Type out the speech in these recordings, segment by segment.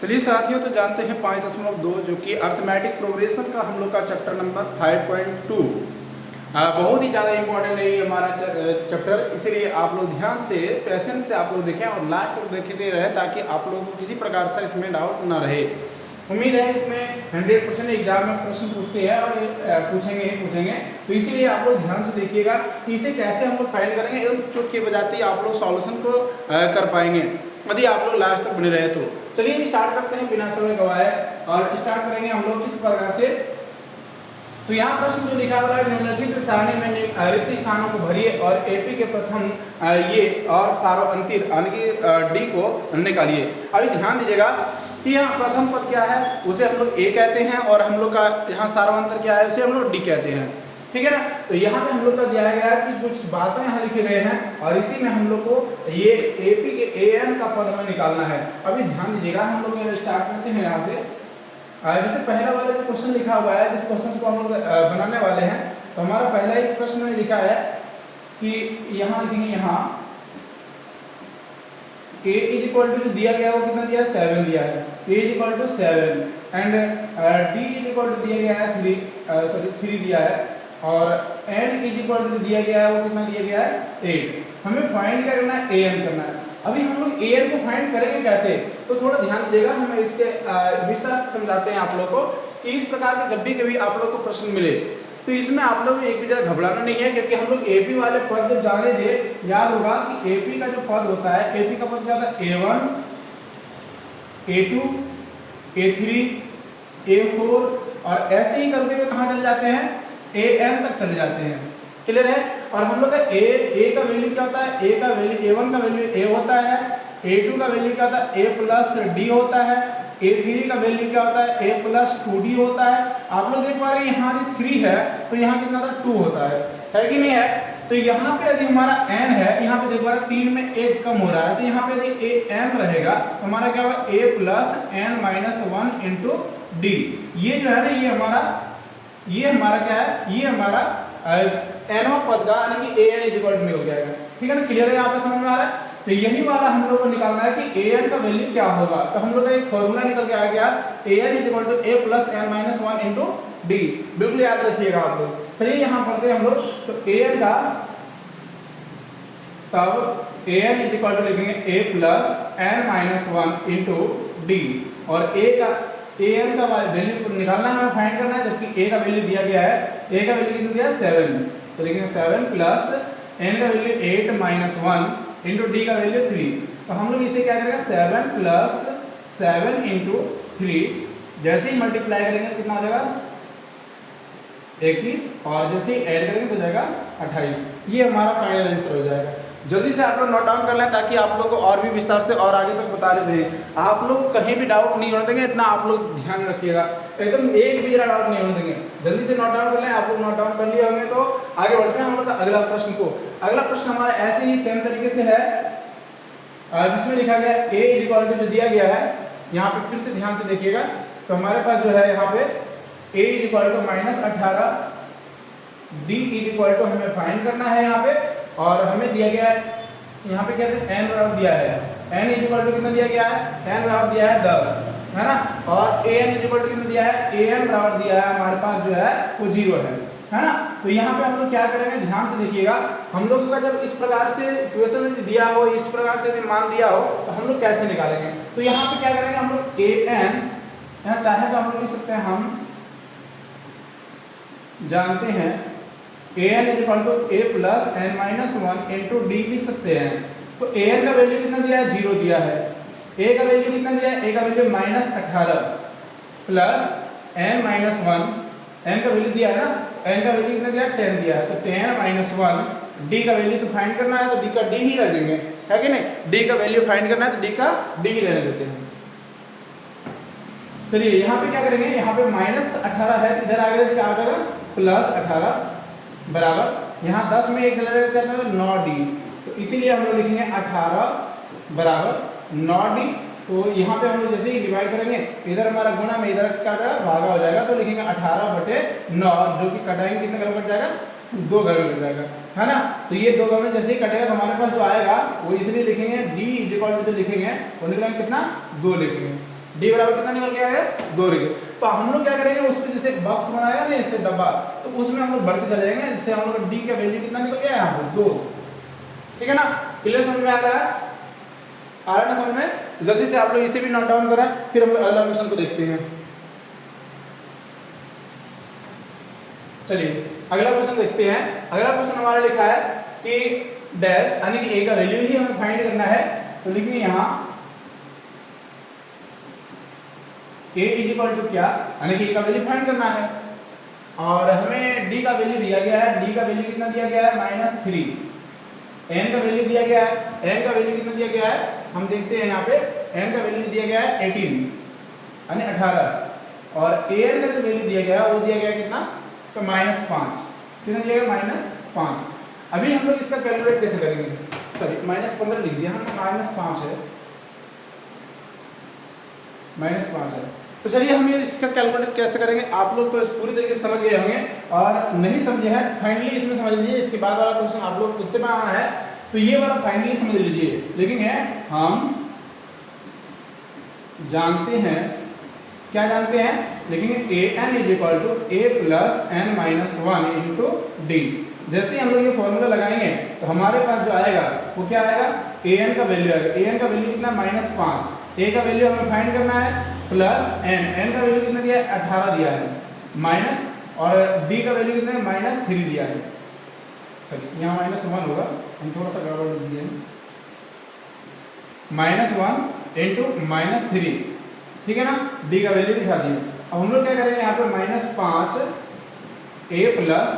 चलिए साथियों, तो जानते हैं 5.2 जो कि अर्थमेटिक प्रोग्रेशन का हम लोग का चैप्टर नंबर 5.2 बहुत ही ज़्यादा इंपॉर्टेंट है ये हमारा चैप्टर। इसीलिए आप लोग ध्यान से पेशेंस से आप लोग देखें और लास्ट तक देखते रहे ताकि आप लोगों को किसी प्रकार से इसमें डाउट ना रहे। उम्मीद है इसमें 100% एग्जाम में प्रश्न पूछते हैं और पूछेंगे, तो इसीलिए आप लोग ध्यान से देखिएगा कि इसे कैसे हम लोग फाइंड करेंगे, एकदम चुटकी बजाते ही आप लोग सॉल्यूशन को कर पाएंगे यदि आप लोग लास्ट तक बने रहे तो। चलिए स्टार्ट करते हैं बिना समय गवाए और स्टार्ट करेंगे हम लोग किस प्रकार से। तो यहाँ प्रश्न जो लिखा हुआ है, निम्नलिखित सारणी में रिक्त स्थानों को भरिए और एपी के प्रथम ये और सार्वअंतर यानी कि डी को निकालिए। अभी ध्यान दीजिएगा कि यहाँ प्रथम पद क्या है उसे हम लोग ए कहते हैं और हम लोग का यहाँ सार्वअंतर क्या है उसे हम लोग डी कहते हैं, ठीक है ना। तो यहाँ पे हम लोग का दिया गया है कि कुछ बातें यहाँ लिखे गए हैं और इसी में हम लोग को ये एपी के एएन का पद हमें निकालना है। अभी ध्यान दीजिएगा, हम लोग स्टार्ट करते हैं यहाँ से। जैसे पहला वाला जो क्वेश्चन लिखा हुआ है, जिस क्वेश्चन को हम लोग बनाने वाले हैं, तो हमारा पहला एक प्रश्न में लिखा है कि यहाँ लिखेंगे, यहाँ a इज इक्वल टू जो दिया गया है वो कितना दिया है 7 दिया है, a is equal to 7 and d is equal to दिया गया है 3 दिया है और n इज इक्वल टू दिया गया है वो कितना दिया गया है 8। हमें फाइंड क्या करना है, an करना है। अभी हम लोग an को फाइंड करेंगे कैसे, तो थोड़ा ध्यान दीजिएगा, हम इसके विस्तार से समझाते हैं आप लोग को कि इस प्रकार के जब भी कभी आप लोग को प्रश्न मिले तो इसमें आप लोग एक भी जगह घबराना नहीं है, क्योंकि हम लोग एपी वाले पद जब जाने थे, याद होगा कि एपी का जो पद होता है, एपी का पद क्या होता है A1 A2 A3 A4 और ऐसे ही करते हुए कहाँ चले जाते हैं, AN तक चले जाते हैं। क्लियर है। और हम लोग का ए का वैल्यू क्या होता है, ए का वैल्यू A1 का वैल्यू A होता है, A2 का वैल्यू क्या होता है A प्लस D होता है, A3 का वैल्यू क्या होता है A प्लस 2D होता है। आप लोग देख पा रहे हैं यहाँ यदि 3 है तो यहाँ कितना था 2 होता है कि नहीं है। तो यहाँ पे यदि हमारा n है, यहाँ पे देख पा रहे 3 में 1 कम हो रहा है, तो यहाँ पे यदि an रहेगा तो हमारा क्या होगा A plus n minus 1 into D. ये जो है ना ये हमारा क्या है, ये हमारा एनो पद का यानी कि an इज इक्वल टू निकल जाएगा, ठीक है ना। क्लियर है, यहाँ पे समझ में आ रहा है। तो यही वाला हम लोग को निकालना है कि an का वैल्यू क्या होगा। तो हम लोग का एक फॉर्मूला निकल के आ गया, an is equal to a plus n minus 1 into D. बिल्कुल याद रखिएगा आप लोग। चलिए यहाँ पढ़ते हैं हम लोग। तो an का तब an इज इक्वल टू लिखेंगे a plus n minus 1 into D और a का an का वैल्यू निकालना है, हमें फाइंड करना है, जबकि a का वैल्यू दिया गया है, a का वैल्यू कितना दिया है 7। तो लिखेंगे 7 प्लस n का वैल्यू 8 माइनस 1 इंटू डी का वैल्यू 3। तो हम लोग इसे क्या करेंगे 7 प्लस 7 इंटू 3, जैसे ही मल्टीप्लाई करेंगे तो कितना हो जाएगा 21 और जैसे ही ऐड करेंगे तो हो जाएगा 28। ये हमारा फाइनल आंसर हो जाएगा। जल्दी से आप लोग नोट डाउन कर लें ताकि आप लोग को और भी विस्तार से और आगे तक बता रहे थे। आप लोग कहीं भी डाउट नहीं होने देंगे, इतना आप लोग ध्यान रखिएगा, एकदम एक भी जरा डाउट नहीं होने देंगे। जल्दी से नोट डाउन कर लें। आप लोग नोट डाउन कर लिए होंगे तो आगे बढ़ते हैं हम लोग अगला प्रश्न को। अगला प्रश्न हमारा ऐसे ही सेम तरीके से है, जिसमें लिखा गया a इज इक्वल टू जो दिया गया है, यहाँ पे फिर से ध्यान से देखिएगा। तो हमारे पास जो है यहाँ पे a is equal to -18, d is equal to हमें फाइंड करना है यहाँ पे, और हमें दिया गया है यहाँ पे क्या है n बराबर दिया है, n इज इक्वल टू कितना दिया गया है, n बराबर दिया है 10, है ना। और an इज इक्वल टू कितना दिया है, an बराबर दिया है हमारे पास जो है वो 0 है ना। तो यहाँ पे हम लोग क्या करेंगे, ध्यान से देखिएगा। हम लोगों का जब इस प्रकार से क्वेश्चन दिया हो, इस प्रकार से मान दिया हो, तो हम लोग कैसे निकालेंगे। तो यहाँ पे क्या करेंगे हम लोग an, यहाँ चाहे तो हम लोग लिख सकते हैं, हम जानते हैं an is equal to a plus n minus 1 into D लिख सकते हैं। तो an का वैल्यू कितना दिया है 0 दिया है, a का वैल्यू कितना दिया है, a का value -18 plus n minus 1, n का वैल्यू दिया है ना, n का वैल्यू कितना दिया है 10 दिया है। तो 10 माइनस 1, d का वैल्यू तो फाइंड करना है तो d का d ही रख देंगे, है कि नहीं। d का वैल्यू फाइंड करना है तो d का d ही रहने देते हैं। चलिए यहाँ पे क्या करेंगे, यहाँ पे -18 है, इधर आगे क्या आ जाएगा +18 बराबर, यहाँ 10 में 1 चला जाएगा क्या होगा 9d। तो इसीलिए हम लोग लिखेंगे 18 बराबर 9d। तो यहाँ पे हम लोग जैसे ही डिवाइड करेंगे, इधर हमारा गुणा में इधर क्या भागा हो जाएगा, तो लिखेंगे 18/9, जो कि कटाएंगे कितने घर में कट जाएगा, 2 घर में कट जाएगा, है ना। तो ये 2 घर में जैसे ही कटेगा तो हमारे पास जो आएगा वो इसलिए लिखेंगे d इज इक्वल टू जो लिखेंगे वो निकलेंगे कितना 2 लिखेंगे, डी बराबर कितना निकल गया है 2 निकल। तो हम लोग क्या करेंगे, उसको जैसे एक बॉक्स बनाया ना इससे डब्बा, तो उसमें हम लोग बढ़ते चले जाएंगे, जिससे हम लोग डी का वैल्यू कितना निकल गया यहाँ पे 2। ठीक है ना, क्लियर समझ में आ रहा है? आ रहा है ना समझ में? जल्दी से आप लोग इसे भी नोट डाउन करें, फिर हम लोग अगला क्वेश्चन को देखते हैं। चलिए अगला क्वेश्चन देखते हैं। अगला क्वेश्चन हमारा लिखा है कि डैश यानी कि ए का वैल्यू ही हमें फाइंड करना है। तो लिखिए यहाँ ए इज इक्वल टू क्या, यानी कि ए का वैल्यू फाइंड करना है, और हमें डी का वैल्यू दिया गया है। डी का वैल्यू कितना दिया गया है -3। एन का वैल्यू दिया गया है, एन का वैल्यू कितना दिया गया है हम देखते हैं यहाँ पे। एन का वैल्यू दिया गया है 18 यानी 18, और ए एन का जो वैल्यू दिया गया है वो दिया गया है कितना, तो -5। कितना दिया गया -5। अभी हम लोग इसका कैलकुलेट कैसे करेंगे, सॉरी -15 लिख दिया हम, -5 है, -5 है। तो चलिए हम ये इसका कैलकुलेट कैसे करेंगे, आप लोग तो इस पूरी तरीके से समझ गए होंगे, और नहीं समझे हैं फाइनली इसमें समझ लीजिए। इसके बाद वाला क्वेश्चन आप लोग खुद से बनाना है, तो ये वाला फाइनली समझ लीजिए। लेकिन है हम जानते हैं, क्या जानते हैं, देखेंगे A N is equal to A plus N minus 1 into D. जैसे ही हम लोग ये फॉर्मूला लगाएंगे तो हमारे पास जो आएगा वो क्या आएगा, ए एन का वैल्यू आएगा। ए एन का वैल्यू कितना -5, ए का वैल्यू हमें फाइंड करना है, प्लस एन, एन का वैल्यू कितना दिया है 18 दिया है, माइनस, और डी का वैल्यू कितना है -3 दिया है। सॉरी यहाँ -1 होगा, हम थोड़ा सा गड़बड़ लिख दिए हैं, -1 इंटू -3, ठीक है ना। डी का वैल्यू बिठा दिया। अब हम लोग क्या करेंगे, यहाँ पे -5 ए प्लस,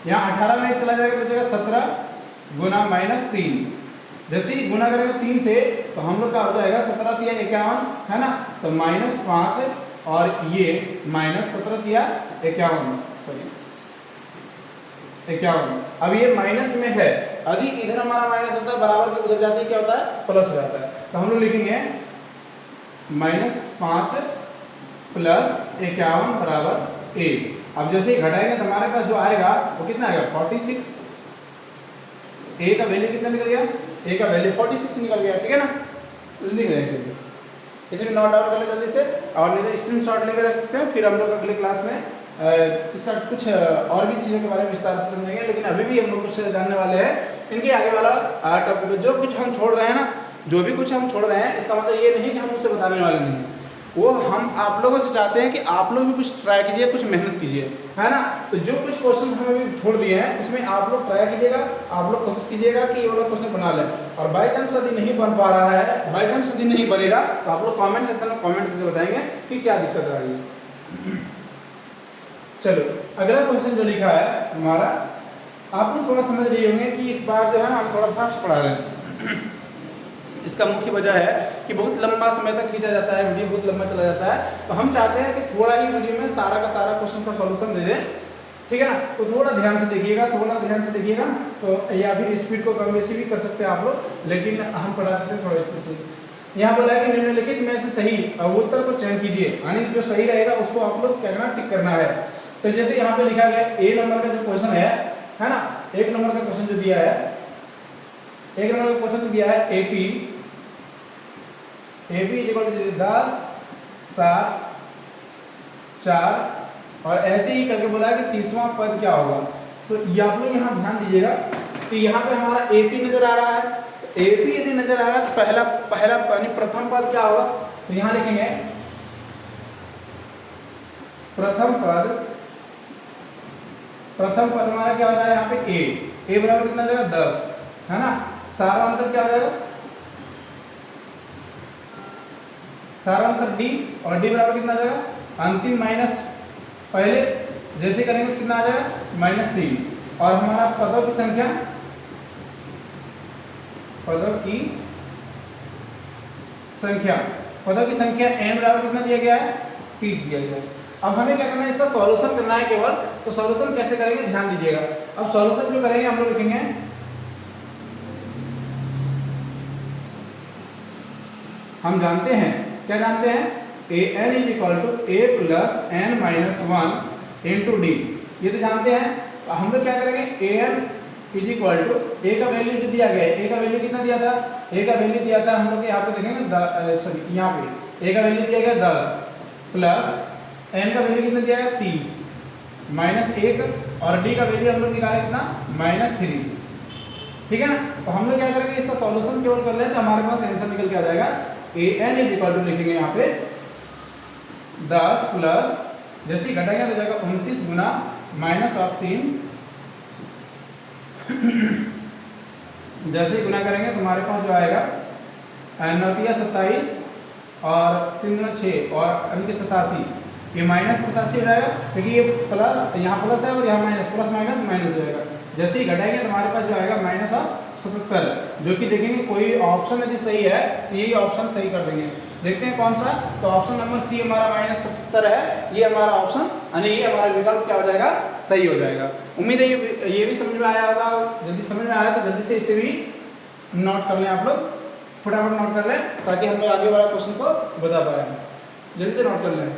यहाँ 18 में चला जाएगा तो बचेगा 17 गुना -3। जैसे ही गुना करेंगे 3 से तो हम लोग का हो जाएगा 17 तिया 51, है ना। तो -5 और ये -17 तिया 51, सॉरी 51। अब ये माइनस में है, यदि इधर हमारा माइनस होता है बराबर के उधर जाते ही क्या होता है, प्लस हो जाता है। तो हम लोग लिखेंगे -5 प्लस 51 बराबर ए। अब जैसे ही घटाएंगे तो हमारे पास जो आएगा वो कितना आएगा 46। ए का वैल्यू कितना निकल गया, ए का वैल्यू 46 निकल गया, ठीक है ना। लिख रहे हैं इसे भी नोट डाउन कर ले जल्दी से, और नहीं तो स्क्रीनशॉट लेकर रख सकते हैं। फिर हम लोग अगले क्लास में इसका कुछ और भी चीज़ों के बारे में विस्तार से समझेंगे। लेकिन अभी भी हम लोग कुछ जानने वाले हैं इनके आगे वाला टॉपिक। जो कुछ हम छोड़ रहे हैं ना, जो भी कुछ हम छोड़ रहे हैं, इसका मतलब ये नहीं कि हम उससे बताने वाले नहीं हैं, वो हम आप लोगों से चाहते हैं कि आप लोग भी कुछ ट्राई कीजिए, कुछ मेहनत कीजिए, है ना। तो जो कुछ क्वेश्चन हमें भी छोड़ दिए हैं उसमें आप लोग ट्राई कीजिएगा, आप लोग कोशिश कीजिएगा कि ये वाला क्वेश्चन बना लें। और बाई चांस यदि नहीं बन पा रहा है, बाई चांस यदि नहीं बनेगा तो आप लोग कॉमेंट सेक्शन में कॉमेंट करके बताएंगे कि क्या दिक्कत आ रही है। चलो अगला क्वेश्चन जो लिखा है हमारा, आप लोग थोड़ा समझ रहे होंगे कि इस बार जो है ना हम थोड़ा फास्ट पढ़ा रहे हैं। इसका मुख्य वजह है कि बहुत लंबा समय तक खींचा जाता है, वीडियो बहुत लंबा चला जाता है। तो हम चाहते हैं कि थोड़ा ही वीडियो में सारा का सारा क्वेश्चन का सॉल्यूशन दे दें, ठीक है ना। तो थोड़ा ध्यान से देखिएगा, थोड़ा ध्यान से देखिएगा ना, तो या फिर स्पीड को कम बेसी भी कर सकते हैं आप लोग, लेकिन हम पढ़ाते हैं थोड़ा स्पीड से। यहाँ बोला है कि निम्नलिखित में से सही उत्तर को चयन कीजिए, यानी जो सही रहेगा उसको आप लोग क्या करना, टिक करना है। तो जैसे यहाँ पे लिखा गया ए नंबर का जो क्वेश्चन है ना, 1 नंबर का क्वेश्चन जो दिया है, 1 नंबर का क्वेश्चन दिया है एपी इक्वल टू 10 7 4, और ऐसे ही करके बोला है कि तीसवां पद क्या होगा। तो ये आप लोग यहाँ ध्यान दीजिएगा कि यहाँ पे हमारा एपी नजर आ रहा है। तो एपी यदि नजर आ रहा है तो पहला यानी प्रथम पद क्या होगा, तो यहाँ लिखेंगे प्रथम पद हमारा क्या हो रहा है यहाँ पे ए बराबर कितना हो जाएगा 10, है ना। सारा अंतर क्या हो जाएगा, सारा अंतर डी, और डी बराबर कितना आ जाएगा, अंतिम माइनस पहले, जैसे करेंगे कितना आ जाएगा -3, और हमारा पदों की संख्या n बराबर कितना दिया गया है 30 दिया गया है। अब हमें क्या करना है, इसका सॉल्यूशन करना है केवल। तो सॉल्यूशन कैसे करेंगे ध्यान दीजिएगा। अब सॉल्यूशन जो करेंगे हम लोग लिखेंगे, हम जानते हैं, क्या जानते हैं, A N is equal to A plus N minus 1 into D, ये तो जानते हैं। तो हम लोग क्या करेंगे, A N is equal to A का वैल्यू जो दिया गया है, ए का वैल्यू कितना दिया था, ए का वैल्यू दिया था हम लोग यहाँ पे देखेंगे, सॉरी यहाँ पे ए का वैल्यू दिया गया 10 प्लस एन का वैल्यू कितना दिया गया 30 माइनस 1 और डी का वैल्यू हम लोग निकाले कितना -3। ठीक है ना। तो हम लोग क्या करेंगे इसका सॉल्यूशन केवल कर लें तो हमारे पास आंसर निकल के आ जाएगा ए एन इज इक्वल टू लिखेंगे यहाँ पे 10 प्लस जैसे ही घटाएंगे तो जाएगा 29 गुना -3 जैसे ही गुना करेंगे तो हमारे पास जो आएगा 9×27 और 3×6 और इनके 87 ये -87 रहेगा क्योंकि ये प्लस यहाँ प्लस है और यहाँ माइनस प्लस माइनस माइनस हो जाएगा। जैसे ही घटाएंगे तो हमारे पास जो आएगा -77 जो कि देखेंगे कोई ऑप्शन यदि सही है तो यही ऑप्शन सही कर देंगे। देखते हैं कौन सा। तो ऑप्शन नंबर सी हमारा -77 है, ये हमारा ऑप्शन यानी ये हमारा विकल्प क्या हो जाएगा सही हो जाएगा। उम्मीद है ये भी समझ में आया होगा। जल्दी समझ में आया तो जल्दी से इसे भी नोट कर लें आप लोग, फटाफट नोट कर लें ताकि हम लोग आगे वाला क्वेश्चन को बता पाए। जल्दी से नोट कर लें।